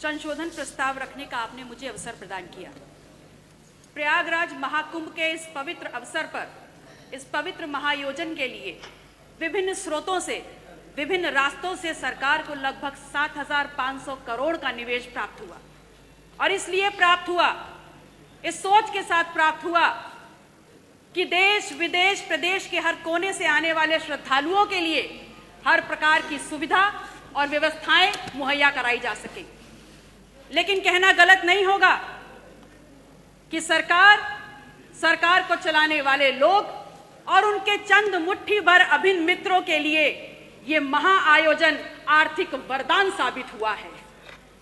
संशोधन प्रस्ताव रखने का आपने मुझे अवसर प्रदान किया। प्रयागराज महाकुंभ के इस पवित्र अवसर पर, इस पवित्र महायोजन के लिए विभिन्न स्रोतों से, विभिन्न रास्तों से सरकार को लगभग 7,500 करोड़ का निवेश प्राप्त हुआ। और इसलिए प्राप्त हुआ, इस सोच के साथ प्राप्त हुआ कि देश विदेश प्रदेश के हर कोने से आने वाले श्रद्धालुओं के लिए हर प्रकार की सुविधा और व्यवस्थाएं मुहैया कराई जा सके। लेकिन कहना गलत नहीं होगा कि सरकार को चलाने वाले लोग और उनके चंद मुट्ठी भर अभिन्न मित्रों के लिए ये महाआयोजन आर्थिक वरदान साबित हुआ है।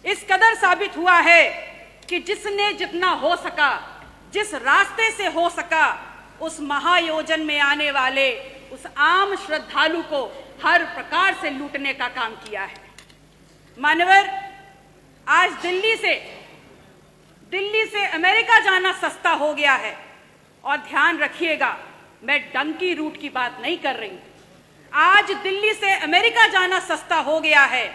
इस कदर साबित हुआ है कि जिसने जितना हो सका, जिस रास्ते से हो सका, उस महायोजन में आने वाले उस आम श्रद्धालु को हर प्रकार से लूटने का काम किया है। मान्यवर, आज दिल्ली से अमेरिका जाना सस्ता हो गया है। और ध्यान रखिएगा, मैं डंकी रूट की बात नहीं कर रही हूं। आज दिल्ली से अमेरिका जाना सस्ता हो गया है,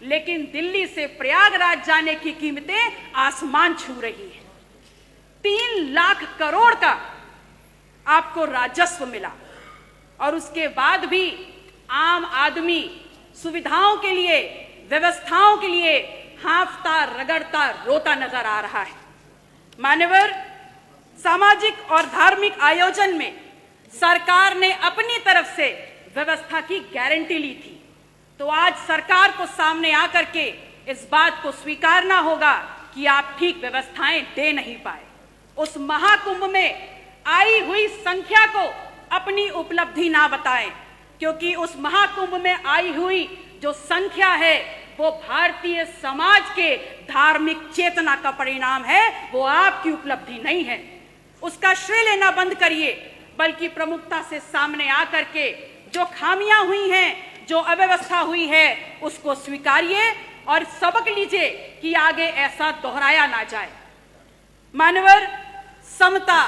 लेकिन दिल्ली से प्रयागराज जाने की कीमतें आसमान छू रही है। 3 लाख करोड़ का आपको राजस्व मिला और उसके बाद भी आम आदमी सुविधाओं के लिए, व्यवस्थाओं के लिए हांफता, रगड़ता, रोता नजर आ रहा है। मान्यवर, सामाजिक और धार्मिक आयोजन में सरकार ने अपनी तरफ से व्यवस्था की गारंटी ली थी, तो आज सरकार को सामने आकर के इस बात को स्वीकारना होगा कि आप ठीक व्यवस्थाएं दे नहीं पाए। उस महाकुंभ में आई हुई संख्या को अपनी उपलब्धि ना बताएं, क्योंकि उस महाकुंभ में आई हुई जो संख्या है वो भारतीय समाज के धार्मिक चेतना का परिणाम है, वो आपकी उपलब्धि नहीं है। उसका श्रेय लेना बंद करिए, बल्कि प्रमुखता से सामने आकर के जो खामियां हुई हैं, जो अव्यवस्था हुई है, उसको स्वीकारिए और सबक लीजिए कि आगे ऐसा दोहराया ना जाए। मानवर, समता,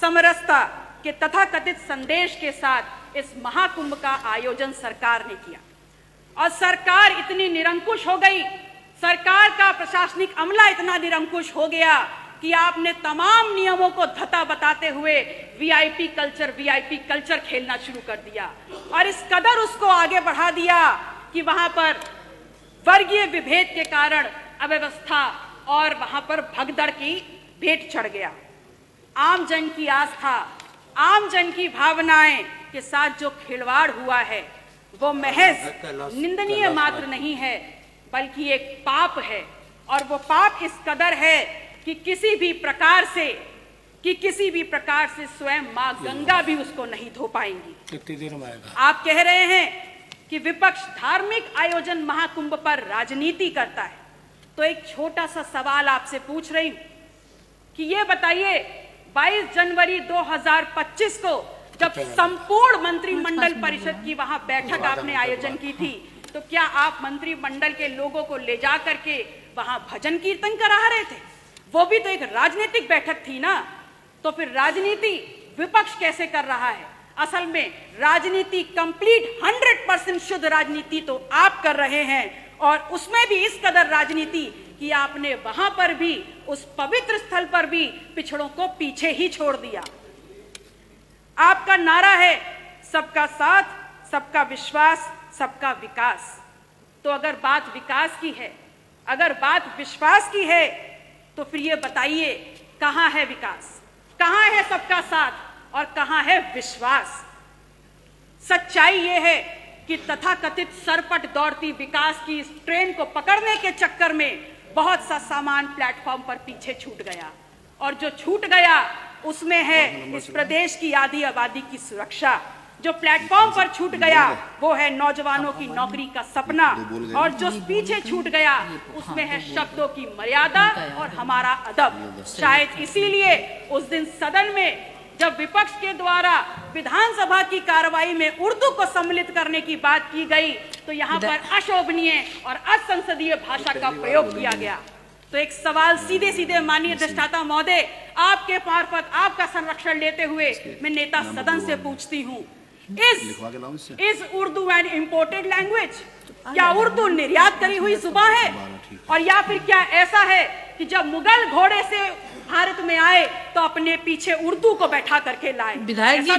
समरसता के तथाकथित संदेश के साथ इस महाकुंभ का आयोजन सरकार ने किया और सरकार इतनी निरंकुश हो गई, सरकार का प्रशासनिक अमला इतना निरंकुश हो गया कि आपने तमाम नियमों को धता बताते हुए वीआईपी कल्चर खेलना शुरू कर दिया और इस कदर उसको आगे बढ़ा दिया कि वहां पर वर्गीय विभेद के कारण अव्यवस्था और वहां पर भगदड़ की भेंट चढ़ गया। आम जन की आस्था, आम जन की भावनाएं के साथ जो खिलवाड़ हुआ है वो महज निंदनीय मात्र नहीं है, बल्कि एक पाप है। और वो पाप इस कदर है कि किसी भी प्रकार से स्वयं मां गंगा भी उसको नहीं धो पाएंगी। कितनी देर में आएगा? आप कह रहे हैं कि विपक्ष धार्मिक आयोजन महाकुंभ पर राजनीति करता है, तो एक छोटा सा सवाल आपसे पूछ रही हूं कि ये बताइए, 22 जनवरी 2025 को जब संपूर्ण मंत्रिमंडल परिषद की वहां बैठक आपने आयोजन की थी, तो क्या आप मंत्रिमंडल के लोगों को ले जा करके वहां भजन कीर्तन करा रहे थे? वो भी तो एक राजनीतिक बैठक थी ना। तो फिर राजनीति विपक्ष कैसे कर रहा है? असल में राजनीति कंप्लीट 100% शुद्ध राजनीति तो आप कर रहे हैं, और उसमें भी इस कदर राजनीति कि आपने वहां पर भी, उस पवित्र स्थल पर भी पिछड़ों को पीछे ही छोड़ दिया। आपका नारा है सबका साथ, सबका विश्वास, सबका विकास। तो अगर बात विकास की है, अगर बात विश्वास की है, तो फिर ये बताइए कहां है विकास, कहां है सबका साथ और कहां है विश्वास? सच्चाई ये है कि तथाकथित सरपट दौड़ती विकास की इस ट्रेन को पकड़ने के चक्कर में बहुत सा सामान प्लेटफॉर्म पर पीछे छूट गया, और जो छूट गया उसमें है इस प्रदेश की आधी आबादी की सुरक्षा। जो प्लेटफॉर्म पर छूट गया वो है नौजवानों की नौकरी का सपना, और जो पीछे छूट गया उसमें है शब्दों की मर्यादा और हमारा अदब। शायद इसीलिए उस दिन सदन में जब विपक्ष के द्वारा विधानसभा की कार्रवाई में उर्दू को सम्मिलित करने की बात की गई, तो यहाँ पर अशोभनीय और असंसदीय भाषा का प्रयोग किया गया। तो एक सवाल सीधे सीधे माननीय अधिष्ठाता महोदय, आपके मार्फत आपका संरक्षण लेते हुए मैं नेता सदन से पूछती हूँ, is Urdu an imported language? क्या उर्दू निर्यात करी हुई जुबान है? और या फिर क्या ऐसा है कि जब मुगल घोड़े से भारत में आए तो अपने पीछे उर्दू को बैठा करके लाए? विधायक जी,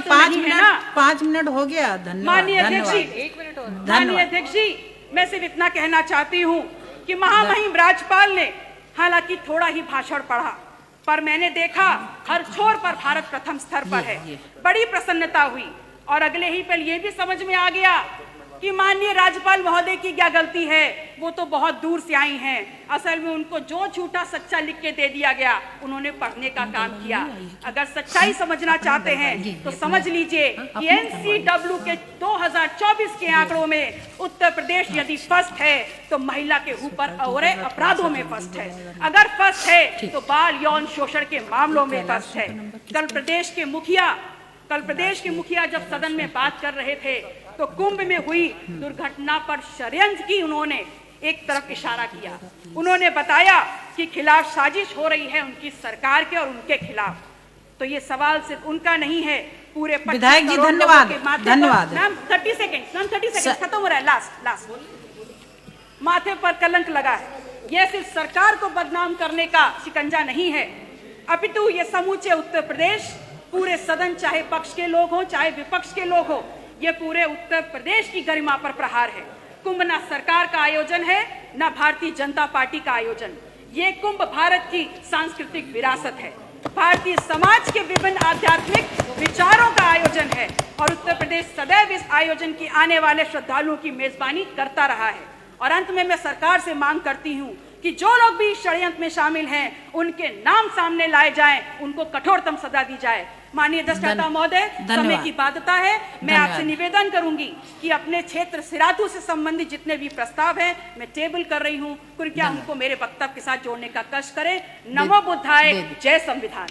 5 मिनट हो गया। धन्यवाद। माननीय अध्यक्ष जी, 1 मिनट और। माननीय अध्यक्ष जी, मैं सिर्फ इतना कहना चाहती हूँ कि महामहिम राज्यपाल ने हालांकि थोड़ा ही भाषण पढ़ा, पर मैंने देखा हर छोर पर भारत प्रथम स्तर पर है। बड़ी प्रसन्नता हुई और अगले ही पल ये भी समझ में आ गया कि माननीय राज्यपाल महोदय की क्या गलती है। वो तो बहुत दूर से आई हैं। असल में उनको जो झूठा सच्चा लिख के दे दिया गया, उन्होंने पढ़ने का काम किया। अगर सच्चाई समझना चाहते हैं तो समझ लीजिए कि NCW के 2024 के आंकड़ों में उत्तर प्रदेश यदि फर्स्ट है तो महिला के ऊपर और अपराधों में फर्स्ट है। अगर फर्स्ट है तो बाल यौन शोषण के मामलों में फर्स्ट है। कल प्रदेश के मुखिया जब सदन में बात कर रहे थे तो कुंभ में हुई दुर्घटना पर षड्यंत्र की उन्होंने एक तरफ इशारा किया। उन्होंने बताया कि खिलाफ साजिश हो रही है उनकी सरकार के और उनके खिलाफ। तो ये सवाल सिर्फ उनका नहीं है, पूरे विधायक जी धन्यवाद। धन्यवाद मैम। 30 सेकंड खत्म हो रहा है। लास्ट माथे पर कलंक लगा है। यह सिर्फ सरकार को बदनाम करने का शिकंजा नहीं है, अपितु ये समूचे उत्तर प्रदेश, पूरे सदन, चाहे पक्ष के लोग हो चाहे विपक्ष के लोग हो, ये पूरे उत्तर प्रदेश की गरिमा पर प्रहार है। कुंभ ना सरकार का आयोजन है, ना भारतीय जनता पार्टी का आयोजन। ये कुंभ भारत की सांस्कृतिक विरासत है, भारतीय समाज के विभिन्न आध्यात्मिक विचारों का आयोजन है और उत्तर प्रदेश सदैव इस आयोजन की आने वाले श्रद्धालुओं की मेजबानी करता रहा है। और अंत में मैं सरकार से मांग करती हूँ कि जो लोग भी षड्यंत्र में शामिल हैं उनके नाम सामने लाए जाएं, उनको कठोरतम सजा दी जाए। माननीय अध्यक्षता महोदय, समय की बाध्यता है, मैं आपसे निवेदन करूंगी कि अपने क्षेत्र सिराथू से संबंधित जितने भी प्रस्ताव हैं मैं टेबल कर रही हूं, कृपया उनको मेरे वक्तव्य के साथ जोड़ने का कष्ट करें। नमो बुद्धाय, जय संविधान।